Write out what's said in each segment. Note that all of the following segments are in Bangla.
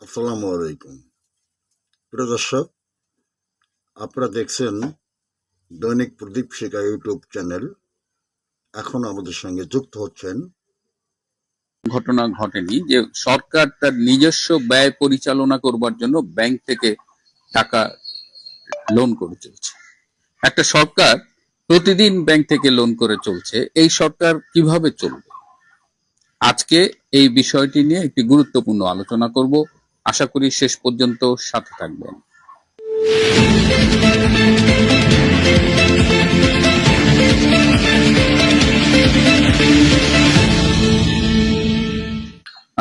আসসালামু আলাইকুম। প্রিয় দর্শক, আপনারা দেখছেন দৈনিক প্রদীপ শিকা ইউটিউব চ্যানেল। এখন আমাদের সঙ্গে যুক্ত হচ্ছেন ঘটনা ঘটেনি যে সরকার তার নিজস্ব ব্যয় পরিচালনা করবার জন্য ব্যাংক থেকে টাকা লোন করে চলছে। একটা সরকার প্রতিদিন ব্যাংক থেকে লোন করে চলছে, এই সরকার কিভাবে চলবে? আজকে এই বিষয়টি নিয়ে একটি গুরুত্বপূর্ণ আলোচনা করব। আশা করি শেষ পর্যন্ত সাথে থাকবেন।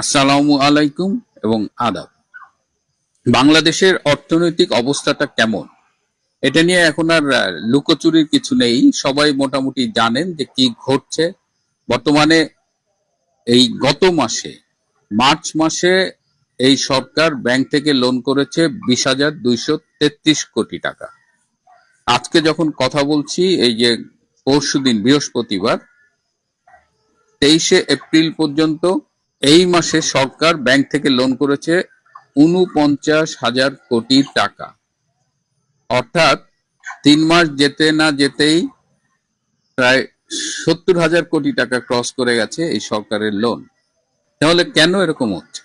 আসসালামু আলাইকুম এবং আদাব। বাংলাদেশের অর্থনৈতিক অবস্থাটা কেমন, এটা নিয়ে এখন আর লুকোচুরির কিছু নেই। সবাই মোটামুটি জানেন যে কি ঘটছে বর্তমানে। এই গত মাসে মার্চ মাসে এই সরকার ব্যাংক থেকে লোন করেছে 20,233 কোটি টাকা। আজকে যখন কথা বলছি, এই যে পরশুদিন বৃহস্পতিবার 23শে এপ্রিল পর্যন্ত এই মাসে সরকার ব্যাংক থেকে লোন করেছে 49,000 কোটি টাকা। অর্থাৎ 3 মাস যেতে না যেতেই প্রায় 70,000 কোটি টাকা ক্রস করে গেছে এই সরকারের লোন। তাহলে কেন এরকম হচ্ছে?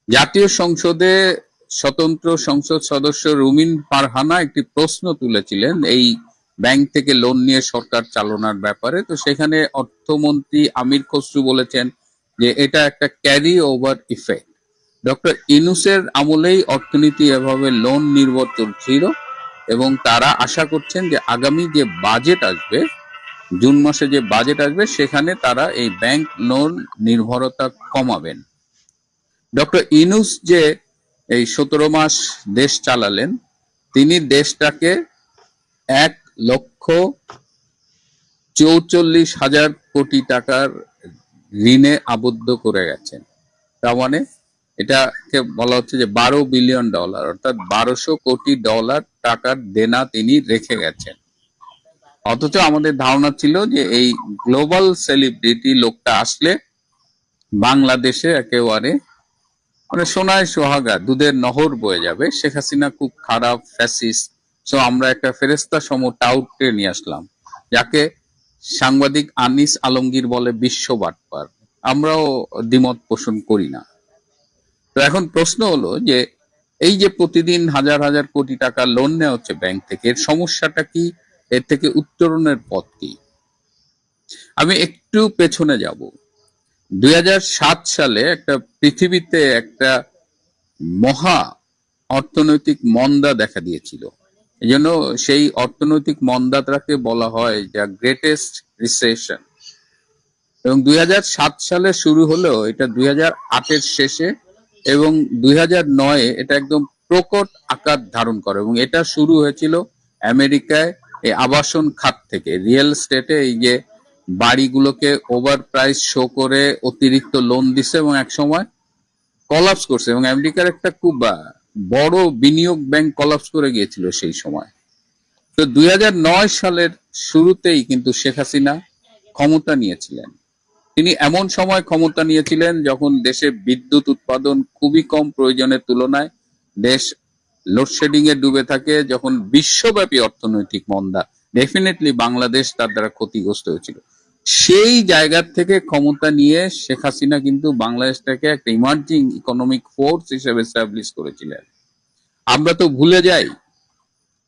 জাতীয় সংসদে স্বতন্ত্র সংসদ সদস্য রুমিন ফারহানা একটি প্রশ্ন তুলেছিলেন এই ব্যাংক থেকে লোন নিয়ে সরকার চালানোর ব্যাপারে। তো সেখানে অর্থমন্ত্রী আমির খসরু বলেছেন যে এটা একটা ক্যারি ওভার ইফেক্ট। ডক্টর ইউনূসের আমলেই অর্থনীতি এভাবে লোন নির্ভর চলছিল এবং তারা আশা করছেন যে আগামী যে বাজেট আসবে, জুন মাসে যে বাজেট আসবে, সেখানে তারা এই ব্যাংক লোন নির্ভরতা কমাবেন। ডক্টর ইউনূস যে এই 17 মাস দেশ চালালেন, তিনি দেশটাকে 1,44,000 কোটি টাকার ঋণে আবদ্ধ করে গেছেন। তার মানে এটাকে বলা হচ্ছে যে $12 বিলিয়ন, অর্থাৎ 1200 কোটি ডলার টাকার দেনা তিনি রেখে গেছেন। অথচ আমাদের ধারণা ছিল যে এই গ্লোবাল সেলিব্রিটি লোকটা আসলে বাংলাদেশে একেবারে মানে সোনায় সোহাগা, দুধের নহর বয়ে যাবে। শেখ হাসিনা খুব খারাপ ফ্যাসিস্ট, সো আমরা একটা ফেরেস্তা সম টাউটকে নিয়ে আসলাম, যাকে সাংবাদিক আনিস আলমগীর বলে বিশ্ব বাটপার। আমরাও দ্বিমত পোষণ করি না। তো এখন প্রশ্ন হলো যে এই যে প্রতিদিন হাজার হাজার কোটি টাকা লোন নেওয়া হচ্ছে ব্যাংক থেকে, এর সমস্যাটা কি? এর থেকে উত্তরণের পথ কি? আমি একটু পেছনে যাব। 2007 সালে একটা পৃথিবীতে একটা মহা অর্থনৈতিক মন্দা দেখা দিয়েছিল। এই জন্য সেই অর্থনৈতিক মন্দাটাকে বলা হয় যা গ্রেটেস্ট রিসেশন। এবং 2007 সালে শুরু হলেও এটা 2008-এর শেষে এবং 2009-এ এটা একদম প্রকট আকার ধারণ করে। এবং এটা শুরু হয়েছিল আমেরিকায় এই আবাসন খাত থেকে, রিয়েল স্টেটে এই যে বাড়িগুলোকে ওভার প্রাইস শো করে অতিরিক্ত লোন দিছে এবং এক সময় কলাপস করছে। এবং আমেরিকার একটা খুব বড় বিনিয়োগ ব্যাংক কলাপস করে গিয়েছিল সেই সময়। তো 2009 সালের শুরুতেই কিন্তু শেখ হাসিনা ক্ষমতা নিয়েছিলেন। তিনি এমন সময় ক্ষমতা নিয়েছিলেন যখন দেশে বিদ্যুৎ উৎপাদন খুবই কম, প্রয়োজনের তুলনায় দেশ লোডশেডিং এ ডুবে থাকে, যখন বিশ্বব্যাপী অর্থনৈতিক মন্দা, ডেফিনেটলি বাংলাদেশ তার দ্বারা ক্ষতিগ্রস্ত হয়েছিল। সেই জায়গা থেকে ক্ষমতা নিয়ে শেখ হাসিনা কিন্তু বাংলাদেশটাকে একটা ইমার্জিং ইকোনমিক ফোর্স হিসেবে এস্টাবলিশ করেছিলেন। আমরা তো ভুলে যাই,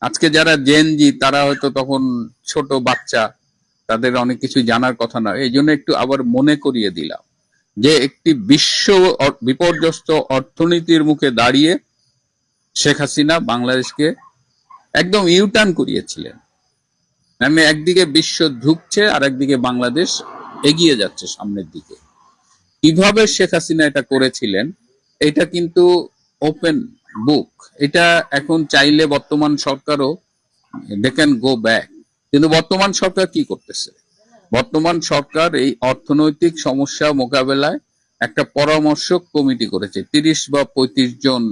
আজকে যারা জেনজি তারা হয়তো তখন ছোট বাচ্চা, তাদের অনেক কিছু জানার কথা নয়। এই জন্য একটু আবার মনে করিয়ে দিলাম যে একটি বিশ্ব বিপর্যস্ত অর্থনীতির মুখে দাঁড়িয়ে শেখ হাসিনা বাংলাদেশকে একদম ইউটার্ন করিয়েছিলেন। মানে একদিকে বিশ্ব ঝুঁকছে আর একদিকে বাংলাদেশ এগিয়ে যাচ্ছে সামনের দিকে। কিভাবে শেখ হাসিনা এটা করেছিলেন এটা কিন্তু ওপেন বুক। এটা এখন চাইলে বর্তমান সরকারও দে ক্যান গো ব্যাক। কিন্তু বর্তমান সরকার কি করতেছে? বর্তমান সরকার এই অর্থনৈতিক সমস্যা মোকাবেলায় একটা পরামর্শক কমিটি করেছে 30 বা 35 জন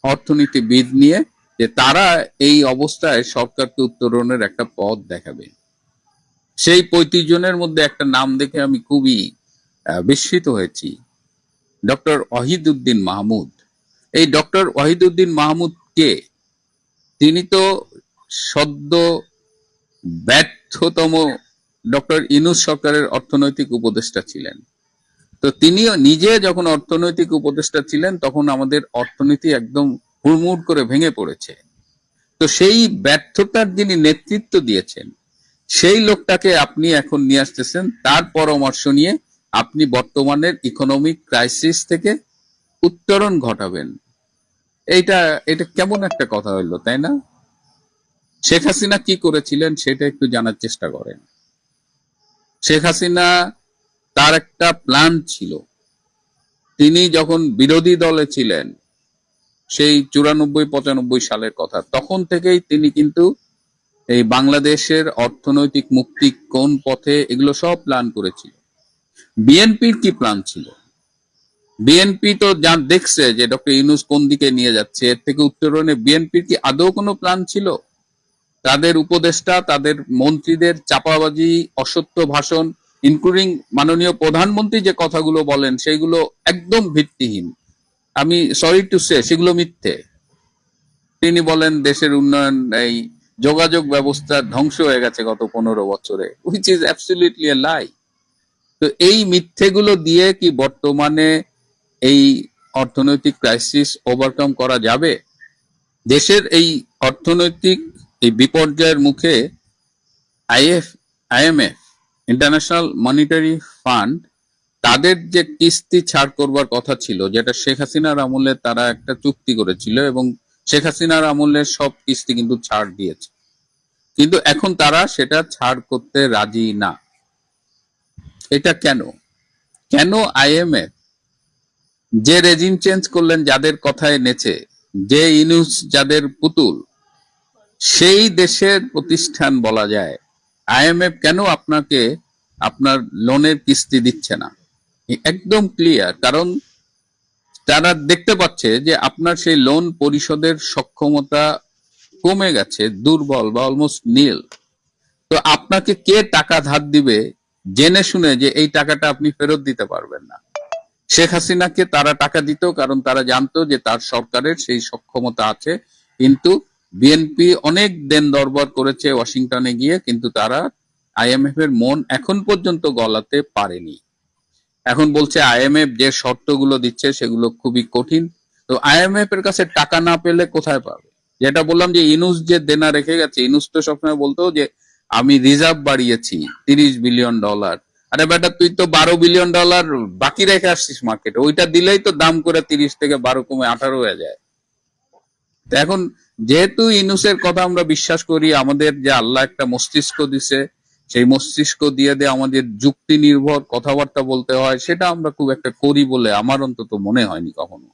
অর্থনীতিবিদ নিয়ে, যে তারা এই অবস্থায় সরকারকে উত্তরণের একটা পথ দেখাবে। সেই 35 জনের মধ্যে একটা নাম দেখে আমি খুবই বিস্মিত হয়েছি। ডক্টর ওয়াহিদুদ্দিন মাহমুদ। এই ডক্টর ওয়াহিদুদ্দিন মাহমুদ কে? তিনি তো সদ্য ব্যর্থতম ডক্টর ইউনূস সরকারের অর্থনৈতিক উপদেষ্টা ছিলেন। তো তিনিও নিজে যখন অর্থনৈতিক উপদেষ্টা ছিলেন তখন আমাদের অর্থনীতি একদম হুড়মুড় করে ভেঙে পড়েছে। তো সেই ব্যর্থতার যিনি নেতৃত্ব দিয়েছেন সেই লোকটাকে আপনি এখন নিয়ে আসতেছেন, তার পরামর্শ নিয়ে আপনি বর্তমানের ইকোনমিক ক্রাইসিস থেকে উত্তরণ ঘটাবেন। এইটা এটা কেমন একটা কথা হইলো, তাই না? শেখ হাসিনা কি করেছিলেন সেটা একটু জানার চেষ্টা করেন। শেখ হাসিনা, তার একটা প্ল্যান ছিল। তিনি যখন বিরোধী দলে ছিলেন, সেই 94-95 সালের কথা, তখন থেকেই তিনি কিন্তু এই বাংলাদেশের অর্থনৈতিক মুক্তি কোন পথে, এগুলো সব প্ল্যান করেছিল। বিএনপির কি প্ল্যান ছিল? বিএনপি তো যা দেখছে যে ডক্টর ইউনূস কোন দিকে নিয়ে যাচ্ছে, এর থেকে উত্তরণে বিএনপির কি আদৌ কোনো প্ল্যান ছিল? তাদের উপদেষ্টা, তাদের মন্ত্রীদের চাপাবাজি, অসত্য ভাষণ, ইনক্লুডিং মাননীয় প্রধানমন্ত্রী যে কথাগুলো বলেন সেগুলো একদম ভিত্তিহীন। আমি সরি টু সে, সেগুলো মিথ্যে। তিনি বলেন দেশের উন্নয়ন, এই যোগাযোগ ব্যবস্থা ধ্বংস হয়ে গেছে গত 15 বছরে, হুইচ ইজ অ্যাবসলিউটলি এ লাই। তো এই মিথ্যেগুলো দিয়ে কি বর্তমানে এই অর্থনৈতিক ক্রাইসিস ওভারকাম করা যাবে? দেশের এই অর্থনৈতিক এই বিপর্যয়ের মুখে আইএমএফ, ইন্টারন্যাশনাল মনিটারি ফান্ড, তাদের যে কিস্তি ছাড় করবার কথা ছিল, যেটা শেখ হাসিনার আমলে তারা একটা চুক্তি করেছিল, এবং শেখ হাসিনার আমলে সব কিস্তি কিন্তু ছাড় দিয়েছে, কিন্তু এখন তারা সেটা ছাড় করতে রাজি না। এটা কেন? কেন আইএমএফ, যে রেজিম চেঞ্জ করলেন যাদের কথায় নেচে, যে ইউনূস যাদের পুতুল, সেই দেশের প্রতিষ্ঠান বলা যায়, আইএমএফ কেন আপনাকে আপনার লোনের কিস্তি দিচ্ছে না? একদম ক্লিয়ার, কারণ তারা দেখতে পাচ্ছে যে আপনার সেই লোন পরিশোধের সক্ষমতা কমে গেছে, দুর্বল বা অলমোস্ট নীল। তো আপনাকে কে টাকা ধার দিবে জেনে শুনে যে এই টাকাটা আপনি ফেরত দিতে পারবেন না? শেখ হাসিনাকে তারা টাকা দিত কারণ তারা জানতো যে তার সরকারের সেই সক্ষমতা আছে, কিন্তু বিএনপি অনেক দেন দরবার করেছে ওয়াশিংটনে গিয়ে, কিন্তু তারা আইএমএফ এর মন এখন পর্যন্ত গলাতে পারেনি। এখন বলছে আইএমএফ যে শর্তগুলো দিচ্ছে সেগুলো খুবই কঠিন। তো আইএমএফ এর কাছে টাকা না পেলে কোথায় পাবে? যেটা বললাম যে ইউনূস যে দেনা রেখে গেছে, ইউনূস তো সবসময় বলতো যে আমি রিজার্ভ বাড়িয়েছি $30 বিলিয়ন। আরে বেটা, তুই তো $12 বিলিয়ন বাকি রেখে আসছিস মার্কেটে, ওইটা দিলেই তো দাম করে 30 থেকে 12 কমে 18 হয়ে যায়। তো এখন যেহেতু ইউনূসের কথা আমরা বিশ্বাস করি, আমাদের যে আল্লাহ একটা মস্তিষ্ক দিছে, সেই মস্তিষ্ক দিয়ে আমাদের যুক্তি নির্ভর কথাবার্তা বলতে হয়, সেটা আমরা খুব একটা করি বলে আমার অন্তত মনে হয়নি কখনো।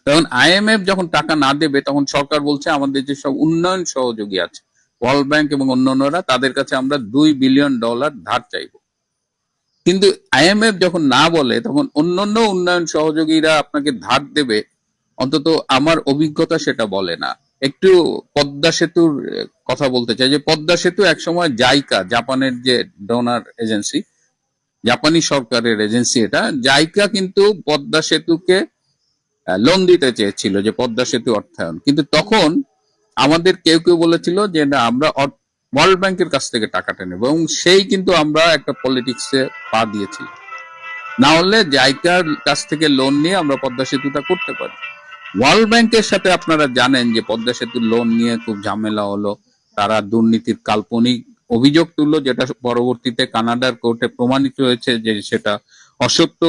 তখন আইএমএফ যখন টাকা না দেবে, তখন সরকার বলছে আমাদের যে সব উন্নয়ন সহযোগী আছে, ওয়ার্ল্ড ব্যাংক এবং অন্যান্যরা, তাদের কাছে আমরা $2 বিলিয়ন ধার চাইবো। কিন্তু আইএমএফ যখন না বলে, তখন অন্যান্য উন্নয়ন সহযোগীরা আপনাকে ধার দেবে, অন্তত আমার অভিজ্ঞতা সেটা বলে না। একটু পদ্মা সেতুর কথা বলতে চাই, যে পদ্মা সেতু একসময় জাইকা, জাপানের যে ডোনার এজেন্সি, জাপানি সরকারের এজেন্সি, এটা জাইকা কিন্তু পদ্মা সেতুকে লোন দিতে চেয়েছিল, যে পদ্মা সেতু অর্থায়ন, কিন্তু তখন আমাদের কেউ কেউ বলেছিল যে না, আমরা ওয়ার্ল্ড ব্যাংকের কাছ থেকে টাকাটা নেব, এবং সেই কিন্তু আমরা একটা পলিটিক্সে পা দিয়েছি। না হলে জাইকার কাছ থেকে লোন নিয়ে আমরা পদ্মা সেতুটা করতে পারি। ওয়ার্ল্ড ব্যাংকের সাথে আপনারা জানেন যে পদ্মা সেতুর লোন নিয়ে খুব ঝামেলা হলো, তারা দুর্নীতির কাল্পনিক অভিযোগ তুললো, যেটা পরবর্তীতে কানাডার কোর্টে প্রমাণিত হয়েছে যে সেটা অসত্য।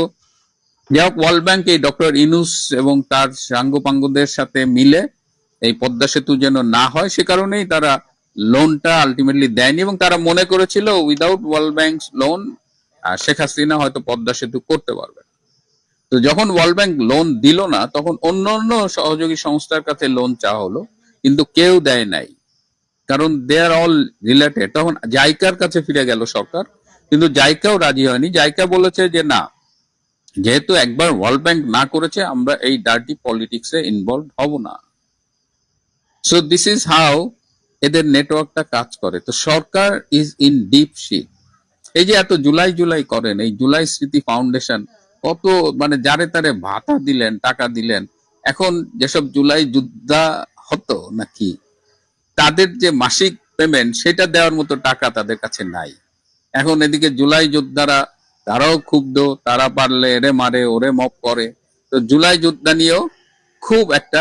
যাই হোক, ওয়ার্ল্ড ব্যাংক এই ডক্টর ইউনূস এবং তার সাঙ্গপাঙ্গদের সাথে মিলে এই পদ্মা সেতু যেন না হয়, সে কারণেই তারা লোনটা আলটিমেটলি দেয়নি, এবং তারা মনে করেছিল without world bank loan Sheikh Hasina হয়তো পদ্মা সেতু করতে পারবে। তো যখন ওয়ার্ল্ড ব্যাংক লোন দিল না, তখন অন্য সহযোগী সংস্থার কাছে লোন চাওয়া হলো, কিন্তু কেউ দেয় নাই, কারণ দে আর অল রিলেটেড। তখন জাইকার কাছে ফিরে গেল সরকার, কিন্তু জাইকাও রাজি হয়নি। জাইকা বলেছে যে না, যেহেতু একবার ওয়ার্ল্ড ব্যাংক না করেছে, আমরা এই ডার্টি পলিটিক্সে ইনভলভ হব না। সো দিস ইজ হাউ এদের নেটওয়ার্কটা কাজ করে। তো সরকার ইজ ইন ডিপ শিট। এই যে এত জুলাই জুলাই করেন, এই জুলাই স্মৃতি ফাউন্ডেশন কত মানে যারে তারে ভাতা দিলেন, টাকা দিলেন। এখন যেসব জুলাই যোদ্ধা হতো নাকি, তাদের যে মাসিক পেমেন্ট সেটা দেওয়ার মতো টাকা তাদের কাছে নাই। এখন এদিকে জুলাই যোদ্ধারা তারাও ক্ষুব্ধ, তারা পারলে এরে মারে ওরে মপ করে। তো জুলাই যোদ্ধা নিয়েও খুব একটা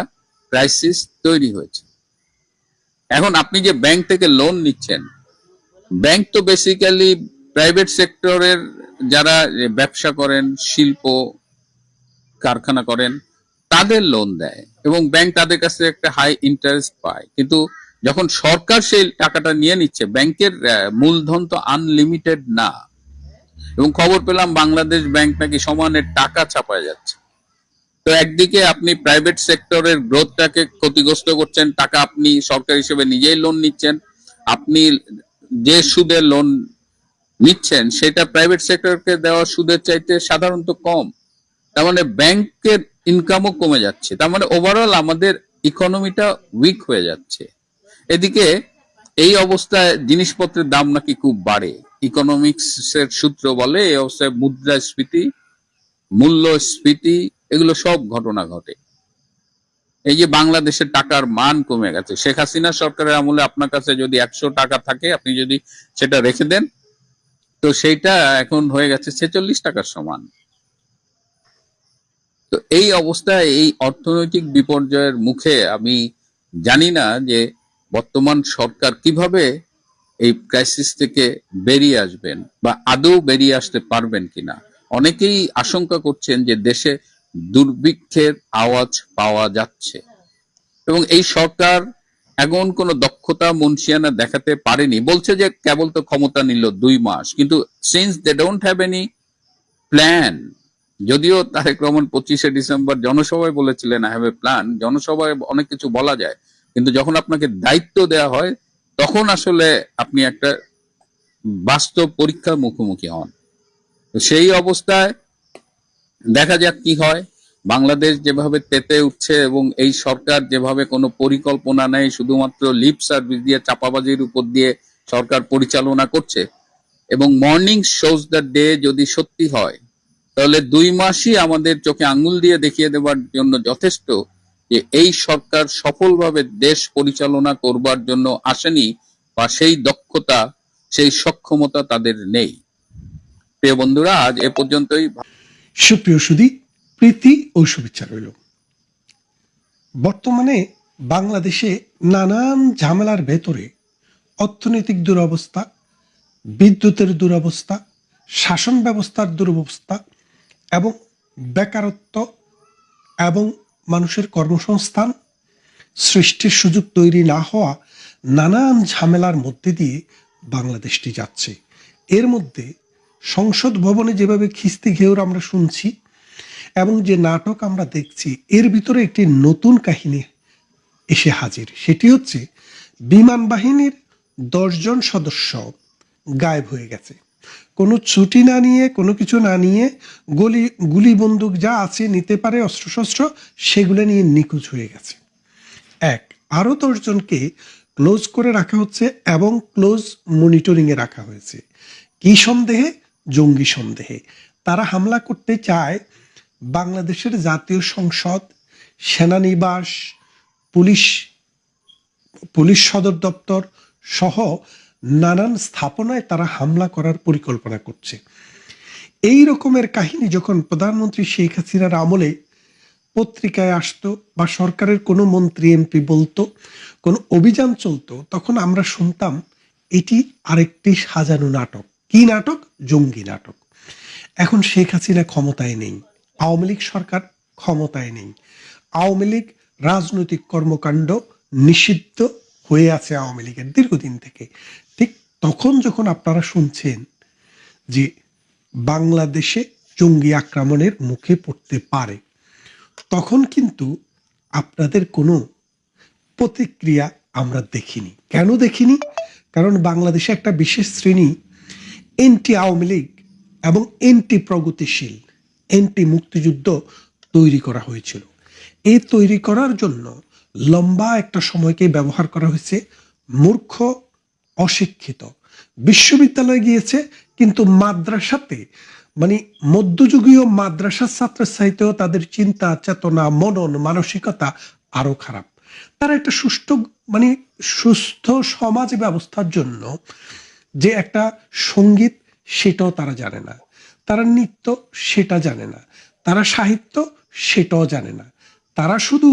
ক্রাইসিস তৈরি হয়েছে। এখন আপনি যে ব্যাংক থেকে লোন নিচ্ছেন, ব্যাংক তো বেসিক্যালি প্রাইভেট সেক্টরের যারা ব্যবসা করেন, শিল্প কারখানা করেন, তাদের লোন দেয় এবং ব্যাংক তাদের কাছে একটা হাই ইন্টারেস্ট পায়। কিন্তু যখন সরকার সেই টাকাটা নিয়ে নিচ্ছে, ব্যাংকের মূলধন তো আনলিমিটেড না। এবং খবর পেলাম বাংলাদেশ ব্যাংক নাকি সমানে টাকা ছাপায় যাচ্ছে। তো একদিকে আপনি প্রাইভেট সেক্টরের গ্রোথটাকে ক্ষতিগ্রস্ত করছেন, টাকা আপনি সরকার হিসেবে নিজেই লোন নিচ্ছেন, আপনি যে সুদে লোন নিচ্ছেন সেটা প্রাইভেট সেক্টরকে দেওয়া সুদের চাইতে সাধারণত কম। তার মানে ব্যাংকের ইনকামও কমে যাচ্ছে, তার মানে ওভারঅল আমাদের ইকোনমিটা উইক হয়ে যাচ্ছে। এদিকে এই অবস্থায় জিনিসপত্রের দাম নাকি খুব বাড়ে। ইকোনমিক্স এর সূত্র বলে এই অবস্থায় মুদ্রাস্ফীতি, মূল্যস্ফীতি এগুলো সব ঘটনা ঘটে। এই যে বাংলাদেশের টাকার মান কমে গেছে, শেখ হাসিনা সরকারের আমলে আপনার কাছে যদি 100 টাকা থাকে, আপনি যদি সেটা রেখে দেন, তো সেইটা এখন হয়ে গেছে 46 টাকার সমান। তো এই অবস্থায় এই অর্থনৈতিক বিপর্যয়ের মুখে আমি জানি না যে বর্তমান সরকার কিভাবে এই ক্রাইসিস থেকে বেরিয়ে আসবেন বা আদৌ বেরিয়ে আসতে পারবেন কিনা। অনেকেই আশঙ্কা করছেন যে দেশে দুর্ভিক্ষের আওয়াজ পাওয়া যাচ্ছে এবং এই সরকার এমন কোন দক্ষতা মুনশিয়ানা দেখাতে পারেনি। বলছে যে কেবল তো ক্ষমতা নিল 2 মাস, কিন্তু since they don't have any plan. যদিও তারেক রহমান 25শে ডিসেম্বর জনসভায় বলেছিলেন আই হ্যাভ এ প্ল্যান, জনসভায় অনেক কিছু বলা যায়, কিন্তু যখন আপনাকে দায়িত্ব দেওয়া হয় তখন আসলে আপনি একটা বাস্তব পরীক্ষার মুখোমুখি হন। তো সেই অবস্থায় দেখা যাক কি হয়। বাংলাদেশ যেভাবে তেতে উঠছে এবং এই সরকার যেভাবে কোনো পরিকল্পনা নেই, শুধুমাত্র লিপ সার্ভিস দিয়ে চাপাবাজির উপর দিয়ে সরকার পরিচালনা করছে, এবং মর্নিং শোজ দ্য ডে যদি সত্যি হয় তাহলে 2 মাসই আমাদের চোখে আঙ্গুল দিয়ে দেখিয়ে দেওয়ার জন্য যথেষ্ট যে এই সরকার সফলভাবে দেশ পরিচালনা করবার জন্য আসেনি বা সেই দক্ষতা, সেই সক্ষমতা তাদের নেই। প্রিয় বন্ধুরা, আজ এ পর্যন্তই। সুপ্রিয় সুধী, প্রীতি ও শুভেচ্ছা রইল। বর্তমানে বাংলাদেশে নানান ঝামেলার ভেতরে অর্থনৈতিক দুরবস্থা, বিদ্যুতের দুরবস্থা, শাসন ব্যবস্থার দুরবস্থা এবং বেকারত্ব এবং মানুষের কর্মসংস্থান সৃষ্টির সুযোগ তৈরি না হওয়া নানান ঝামেলার মধ্যে দিয়ে বাংলাদেশটি যাচ্ছে। এর মধ্যে সংসদ ভবনে যেভাবে খিস্তি ঘেউর আমরা শুনছি এবং যে নাটক আমরা দেখছি, এর ভিতরে একটি নতুন কাহিনী এসে হাজির। সেটি হচ্ছে বিমান বাহিনীর 10 জন সদস্য গায়েব হয়ে গেছে। কোনো ছুটি না নিয়ে, কোনো কিছু না নিয়ে, গুলি বন্দুক যা আছে নিতে পারে, অস্ত্রশস্ত্র, সেগুলো নিয়ে নিখোঁজ হয়ে গেছে। আরও 10 জনকে ক্লোজ করে রাখা হচ্ছে এবং ক্লোজ মনিটরিংয়ে রাখা হয়েছে। কি সন্দেহে? জঙ্গি সন্দেহে। তারা হামলা করতে চায় বাংলাদেশের জাতীয় সংসদ, সেনানিবাস, পুলিশ সদর দপ্তর সহ নানান স্থাপনায় তারা হামলা করার পরিকল্পনা করছে। এই রকমের কাহিনী যখন প্রধানমন্ত্রী শেখ হাসিনার আমলে পত্রিকায় আসতো বা সরকারের কোনো মন্ত্রী এমপি বলতো, কোনো অভিযান চলতো, তখন আমরা শুনতাম এটি আরেকটি সাজানো নাটক। কি নাটক? জঙ্গি নাটক। এখন শেখ হাসিনা ক্ষমতায় নেই, আওয়ামী লীগ সরকার ক্ষমতায় নেই, আওয়ামী লীগ রাজনৈতিক কর্মকাণ্ড নিষিদ্ধ হয়ে আছে আওয়ামী লীগের দীর্ঘদিন থেকে। ঠিক তখন যখন আপনারা শুনছেন যে বাংলাদেশে জঙ্গি আক্রমণের মুখে পড়তে পারে, তখন কিন্তু আপনাদের কোনো প্রতিক্রিয়া আমরা দেখিনি। কেন দেখিনি? কারণ বাংলাদেশে একটা বিশেষ শ্রেণী এন্টি আওয়ামী লীগ এবং এন্টি প্রগতিশীল, এন্টি মুক্তিযুদ্ধ তৈরি করা হয়েছিল। এই তৈরি করার জন্য লম্বা একটা সময়কে ব্যবহার করা হয়েছে। মূর্খ, অশিক্ষিত, বিশ্ববিদ্যালয়ে গিয়েছে কিন্তু মাদ্রাসাতে মানে মধ্যযুগীয় মাদ্রাসার ছাত্রের চাইতেও তাদের চিন্তা চেতনা মনন মানসিকতা আরো খারাপ। তারা একটা মানে সুস্থ সমাজ ব্যবস্থার জন্য যে একটা সঙ্গীত সেটাও তারা জানে না, তারা নৃত্য সেটা জানে না, তারা সাহিত্য সেটাও জানে না। তারা শুধু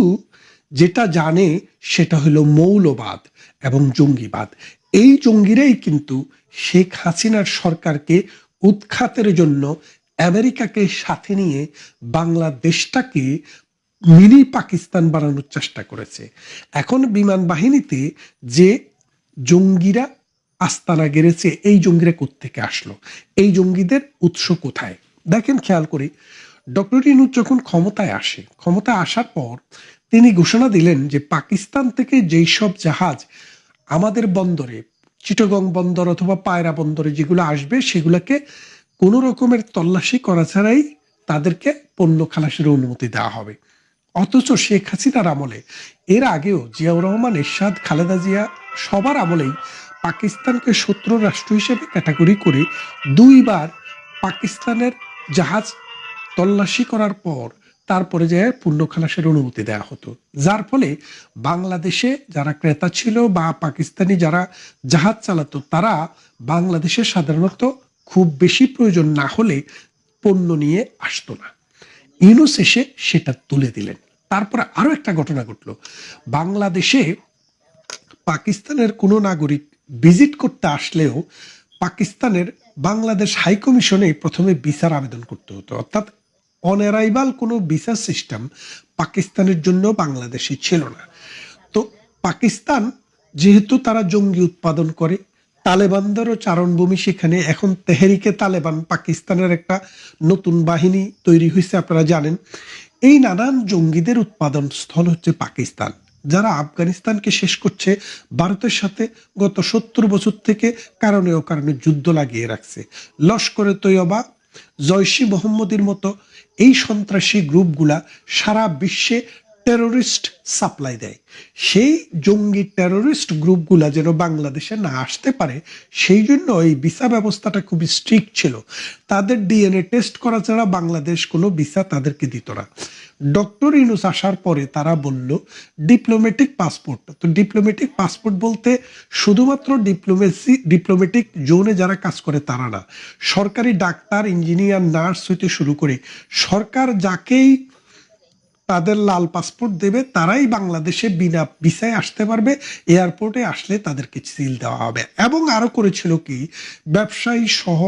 যেটা জানে সেটা হলো মৌলবাদ এবং জঙ্গিবাদ। এই জঙ্গিরাই কিন্তু শেখ হাসিনার সরকারকে উৎখাতের জন্য আমেরিকাকে সাথে নিয়ে বাংলাদেশটাকে মিনি পাকিস্তান বানানোর চেষ্টা করেছে। এখন বিমান বাহিনীতে যে জঙ্গিরা আস্তানা গেড়েছে, এই জঙ্গিরা কোত্থেকে আসলো, এই জঙ্গিদের উৎস কোথায়? দেখেন, খেয়াল করি, ডক্টর ইউনূস যখন ক্ষমতায় আসার পর তিনি ঘোষণা দিলেন যে পাকিস্তান থেকে যেই সব জাহাজ আমাদের বন্দরে, চিটাগং বন্দর অথবা পায়রা বন্দরে যেগুলো আসবে, সেগুলোকে কোনো রকমের তল্লাশি করা ছাড়াই তাদেরকে পণ্য খালাসের অনুমতি দেওয়া হবে। অথচ শেখ হাসিনার আমলে, এর আগেও জিয়াউর রহমান, এরশাদ, খালেদা জিয়া সবার আমলেই পাকিস্তানকে শত্রু রাষ্ট্র হিসেবে ক্যাটাগরি করে 2বার পাকিস্তানের জাহাজ তল্লাশি করার পর তারপরে যে পণ্য খালাসের অনুমতি দেওয়া হতো, যার ফলে বাংলাদেশে যারা ক্রেতা ছিল বা পাকিস্তানি যারা জাহাজ চালাতো, তারা বাংলাদেশে সাধারণত খুব বেশি প্রয়োজন না হলে পণ্য নিয়ে আসতো না। ইউনূস এসে সেটা তুলে দিলেন। তারপরে আরো একটা ঘটনা ঘটলো, বাংলাদেশে পাকিস্তানের কোনো নাগরিক ভিজিট করতে আসলেও পাকিস্তানের বাংলাদেশ হাই কমিশনে প্রথমে ভিসার আবেদন করতে হতো। অর্থাৎ অন অ্যারাইভাল কোনো ভিসা সিস্টেম পাকিস্তানের জন্য বাংলাদেশে ছিল না। তো পাকিস্তান যেহেতু তারা জঙ্গি উৎপাদন করে, তালেবানদেরও চারণভূমি সেখানে, এখন তেহরিকে তালেবান পাকিস্তানের একটা নতুন বাহিনী তৈরি হয়েছে, আপনারা জানেন। এই নানান জঙ্গিদের উৎপাদন স্থল হচ্ছে পাকিস্তান, যারা আফগানিস্তানকে শেষ করছে, ভারতের সাথে গত 70 বছর থেকে কারণে যুদ্ধ লাগিয়ে রাখছে। লস্করে তৈয়বা, জয়শি মোহাম্মদের মতো এই সন্ত্রাসী গ্রুপগুলা সারা বিশ্বে টেরোরিস্ট সাপ্লাই দেয়। সেই জঙ্গি টেরোরিস্ট গ্রুপগুলা যেন বাংলাদেশে না আসতে পারে, সেই জন্য এই ভিসা ব্যবস্থাটা খুবই স্ট্রিক্ট ছিল। তাদের ডিএনএ টেস্ট করা ছাড়া বাংলাদেশ কোনো ভিসা তাদেরকে দিত না। ডক্টর ইউনূস আসার পরে তারা বলল ডিপ্লোম্যাটিক পাসপোর্ট। তো ডিপ্লোম্যাটিক পাসপোর্ট বলতে শুধুমাত্র ডিপ্লোম্যাটিক জোনে যারা কাজ করে তারা না, সরকারি ডাক্তার, ইঞ্জিনিয়ার, নার্স হইতে শুরু করে সরকার যাকেই তাদের লাল পাসপোর্ট দেবে তারাই বাংলাদেশে বিনা ভিসায় আসতে পারবে। এয়ারপোর্টে আসলে তাদেরকে সিল দেওয়া হবে। এবং আরো করেছিল কি, ব্যবসায়ী সহ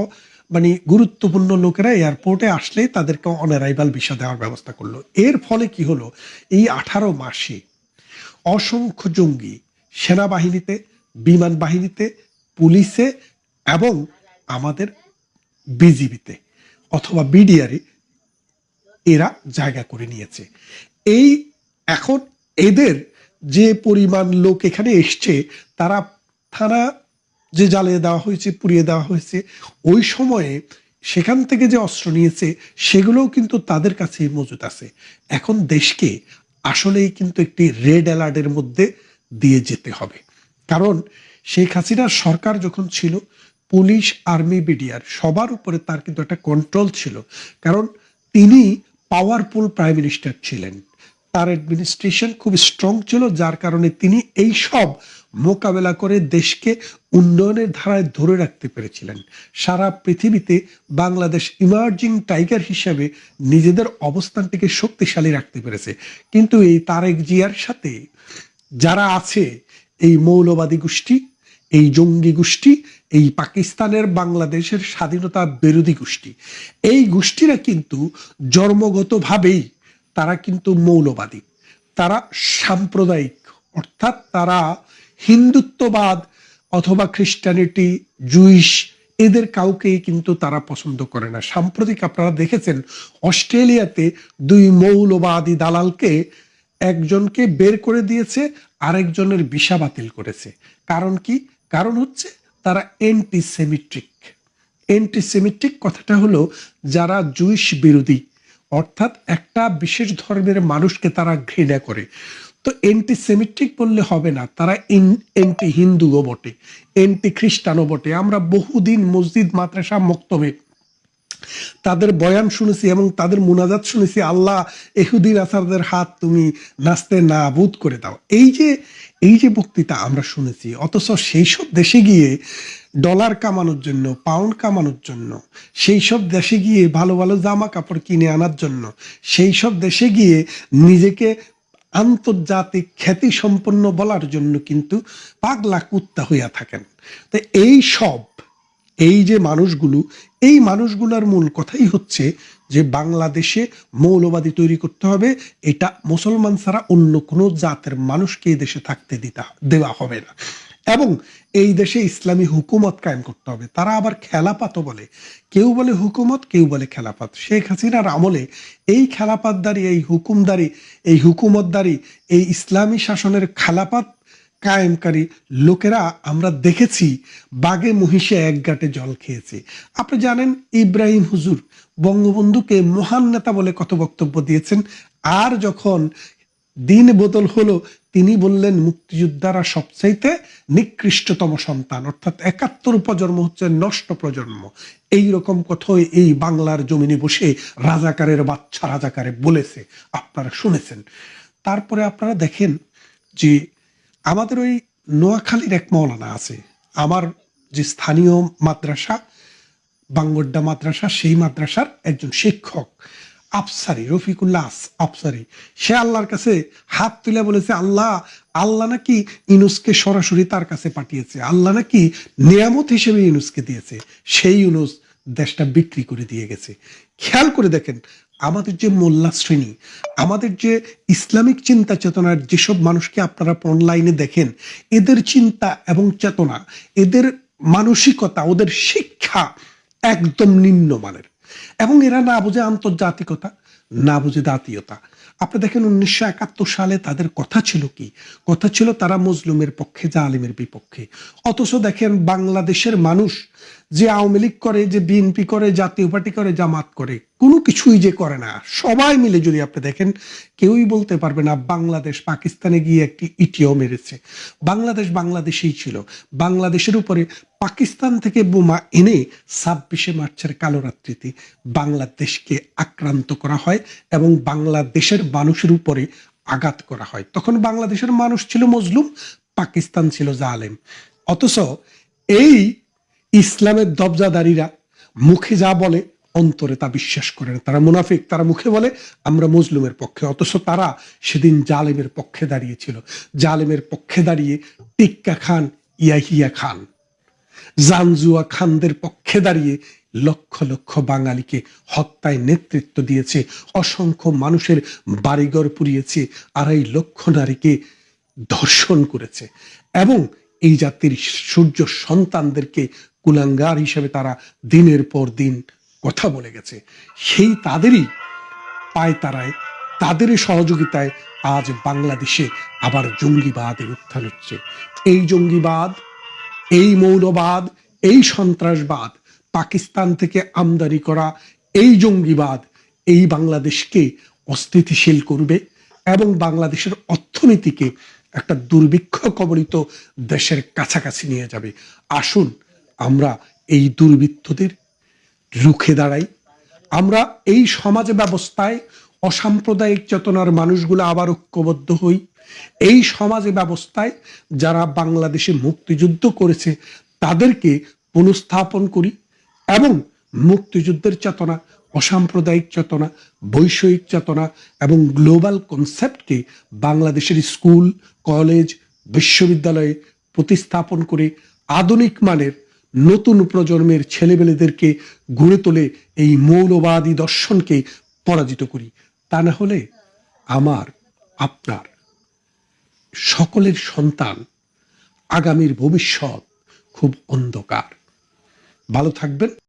মানে গুরুত্বপূর্ণ লোকেরা এয়ারপোর্টে আসলে তাদেরকে অন অ্যারাইভাল ভিসা দেওয়ার ব্যবস্থা করলো। এর ফলে কি হলো, এই 18 মাসে অসংখ্য জঙ্গি সেনাবাহিনীতে, বিমান বাহিনীতে, পুলিশে এবং আমাদের বিজিবিতে অথবা বিডিআরে এরা জায়গা করে নিয়েছে। এই এখন এদের যে পরিমাণ লোক এখানে এসছে, তারা থানা যে জ্বালিয়ে দেওয়া হয়েছে, পুড়িয়ে দেওয়া হয়েছে, ওই সময়ে সেখান থেকে যে অস্ত্র নিয়েছে সেগুলোও কিন্তু তাদের কাছেই মজুদ আছে। এখন দেশকে আসলেই কিন্তু একটি রেড অ্যালার্টের মধ্যে দিয়ে যেতে হবে। কারণ শেখ হাসিনার সরকার যখন ছিল, পুলিশ, আর্মি, বিডিআর সবার উপরে তার কিন্তু একটা কন্ট্রোল ছিল। কারণ তিনি পাওয়ারফুল প্রাইম মিনিস্টার ছিলেন, তার অ্যাডমিনিস্ট্রেশন খুব স্ট্রং ছিল, যার কারণে তিনি এই সব মোকাবেলা করে দেশকে উন্নয়নের ধারায় ধরে রাখতে পেরেছিলেন। সারা পৃথিবীতে বাংলাদেশ ইমার্জিং টাইগার হিসেবে নিজেদের অবস্থানটিকে শক্তিশালী রাখতে পেরেছে। কিন্তু এই তারেক জিয়ার সাথে যারা আছে, এই মৌলবাদী গোষ্ঠী, এই জঙ্গি গোষ্ঠী, এই পাকিস্তানের বাংলাদেশের স্বাধীনতা বিরোধী গোষ্ঠী, এই গোষ্ঠীরা কিন্তু জন্মগতভাবেই তারা কিন্তু মৌলবাদী, তারা সাম্প্রদায়িক, অর্থাৎ তারা হিন্দুত্ববাদ অথবা খ্রিস্টানিটি, জুইশ, এদের কাউকেই কিন্তু তারা পছন্দ করে না। সাম্প্রতিক আপনারা দেখেছেন অস্ট্রেলিয়াতে 2 মৌলবাদী দালালকে একজনকে বের করে দিয়েছে, আরেকজনের ভিসা বাতিল করেছে। কারণ কি? কারণ হচ্ছে তারা অ্যান্টিসেমিটিক কথাটা হলো যারা জুইশ বিরোধী, অর্থাৎ একটা বিশেষ ধর্মের মানুষকে তারা ঘৃণা করে। তো অ্যান্টিসেমিটিক বললে হবে না, তারা অ্যান্টি হিন্দুও বটে, অ্যান্টি খ্রিস্টানও বটে। আমরা বহুদিন মসজিদ, মাদ্রাসা, মক্তবে তাদের বয়ান শুনেছি এবং তাদের মুনাজাত শুনেছি, আল্লাহ এহুদি নাসারদের হাত তুমি নাস্তে নাবুদ করে দাও। এই যে বক্তৃতা আমরা শুনেছি, অথচ সেই সব দেশে গিয়ে ডলার কামানোর জন্য, পাউন্ড কামানোর জন্য, সেই সব দেশে গিয়ে ভালো ভালো জামা কাপড় কিনে আনার জন্য, সেই সব দেশে গিয়ে নিজেকে আন্তর্জাতিক খ্যাতি সম্পন্ন বলার জন্য কিন্তু পাগলা কুত্তা হইয়া থাকেন। তো এই যে মানুষগুলো, এই মানুষগুলোর মূল কথাই হচ্ছে যে বাংলাদেশে মৌলবাদী তৈরি করতে হবে, এটা মুসলমান ছাড়া অন্য কোনো জাতের মানুষকে এই দেশে থাকতে দেওয়া হবে না, এবং এই দেশে ইসলামী হুকুমত কায়েম করতে হবে। তারা আবার খেলাপাতও বলে, কেউ বলে হুকুমত, কেউ বলে খেলাপাত। শেখ হাসিনার আমলে এই খেলাপাতদারি, এই হুকুমদারি, এই হুকুমতদারি, এই ইসলামী শাসনের খেলাপাত কায়েমকারী লোকেরা আমরা দেখেছি বাগে মহিষে এক গাঁটে জল খেয়েছে। আপনি জানেন ইব্রাহিম হুজুর বঙ্গবন্ধুকে মহান নেতা বলে কত বক্তব্য দিয়েছেন, আর যখন দিন বদল হলো তিনি বললেন মুক্তিযোদ্ধারা সবচাইতে নিকৃষ্টতম সন্তান, অর্থাৎ 71 প্রজন্ম হচ্ছে নষ্ট প্রজন্ম। এই রকম কথাই এই বাংলার জমিনে বসে রাজাকারের বাচ্চা রাজাকারে বলেছে, আপনারা শুনেছেন। তারপরে আপনারা দেখেন যে আমাদের ওই নোয়াখালীর এক মৌলানা আছে, আমার যে স্থানীয় মাদ্রাসা বাঙ্গড্ডা মাদ্রাসা, সেই মাদ্রাসার একজন শিক্ষক আফসারি, রফিকুল্লাহ আফসারি, সে আল্লাহর কাছে হাত তুলে বলেছে আল্লাহ নাকি ইউনুসকে সরাসরি তার কাছে পাঠিয়েছে, আল্লাহ নাকি নিয়ামত হিসেবে ইউনুসকে দিয়েছে, সেই ইউনুস দেশটা বিক্রি করে দিয়ে গেছে। খেয়াল করে দেখেন আমাদের যে মোল্লা শ্রেণী, আমাদের যে ইসলামিক চিন্তা চেতনার যেসব মানুষকে আপনারা অনলাইনে দেখেন, এদের চিন্তা এবং চেতনা, এদের মানসিকতা, ওদের শিক্ষা একদম নিম্নমানের, এবং এরা না বুঝে আন্তর্জাতিকতা, না বুঝে জাতীয়তা। আপনি দেখেন 1971 সালে তাদের কথা ছিল কি? কথা ছিল তারা মজলুমের পক্ষে, জালিমের বিপক্ষে। অথচ দেখেন বাংলাদেশের মানুষ যে আওয়ামী লীগ করে, যে বিএনপি করে, জাতীয় পার্টি করে, জামাত করে, কোনো কিছুই যে করে না, সবাই মিলে যদি আপনি দেখেন, কেউই বলতে পারবে না বাংলাদেশ পাকিস্তানে গিয়ে একটি ইটিও মেরেছে। বাংলাদেশ বাংলাদেশেই ছিল। বাংলাদেশের উপরে পাকিস্তান থেকে বোমা এনে 26শে মার্চের কালো রাত্রিতে বাংলাদেশকে আক্রান্ত করা হয় এবং বাংলাদেশের মানুষের উপরে আঘাত করা হয়। তখন বাংলাদেশের মানুষ ছিল মজলুম, পাকিস্তান ছিল জালেম। অথচ এই ইসলামের দবজাদারীরা মুখে যা বলে অন্তরে তা বিশ্বাস করে না। তারা মুনাফিক, তারা মুখে বলে আমরা মজলুমের পক্ষে, অথচ তারা সেদিন জালেমের পক্ষে দাঁড়িয়েছিল। জালেমের পক্ষে দাঁড়িয়ে টিক্কা খান, ইয়াহিয়া খান, জানজুয়া খানদের পক্ষে দাঁড়িয়ে লক্ষ লক্ষ বাঙালিকে হত্যায় নেতৃত্ব দিয়েছে, অসংখ্য মানুষের বাড়িঘর পুড়িয়েছে, 2.5 লক্ষ নারীকে ধর্ষণ করেছে, এবং এই জাতির সূর্য সন্তানদেরকে কুলাঙ্গার হিসেবে তারা দিনের পর দিন কথা বলে গেছে। সেই তাদেরই পায়তারায়, তাদেরই সহযোগিতায় আজ বাংলাদেশে আবার জঙ্গিবাদের উত্থান হচ্ছে। এই জঙ্গিবাদ, এই মৌলবাদ, এই সন্ত্রাসবাদ, পাকিস্তান থেকে আমদানি করা এই জঙ্গিবাদ এই বাংলাদেশকে অস্থিতিশীল করবে এবং বাংলাদেশের অর্থনীতিকে একটা দুর্ভিক্ষ কবলিত দেশের কাছাকাছি নিয়ে যাবে। আসুন আমরা এই দুর্বৃত্তদের রুখে দাঁড়াই। আমরা এই সমাজ ব্যবস্থায় অসাম্প্রদায়িক চেতনার মানুষগুলো আবার ঐক্যবদ্ধ হই। এই সমাজ ব্যবস্থায় যারা বাংলাদেশে মুক্তিযুদ্ধ করেছে তাদেরকে পুনঃস্থাপন করি এবং মুক্তিযুদ্ধের চেতনা, অসাম্প্রদায়িক চেতনা, বৈষয়িক চেতনা এবং গ্লোবাল কনসেপ্টকে বাংলাদেশের স্কুল, কলেজ, বিশ্ববিদ্যালয়ে প্রতিস্থাপন করে আধুনিক মানের নতুন প্রজন্মের ছেলেমেয়েদেরকে গড়ে তোলে এই মৌলবাদী দর্শনকে পরাজিত করি। তা না হলে আমার, আপনার, সকলের সন্তান, আগামীর ভবিষ্যৎ খুব অন্ধকার। ভালো থাকবেন।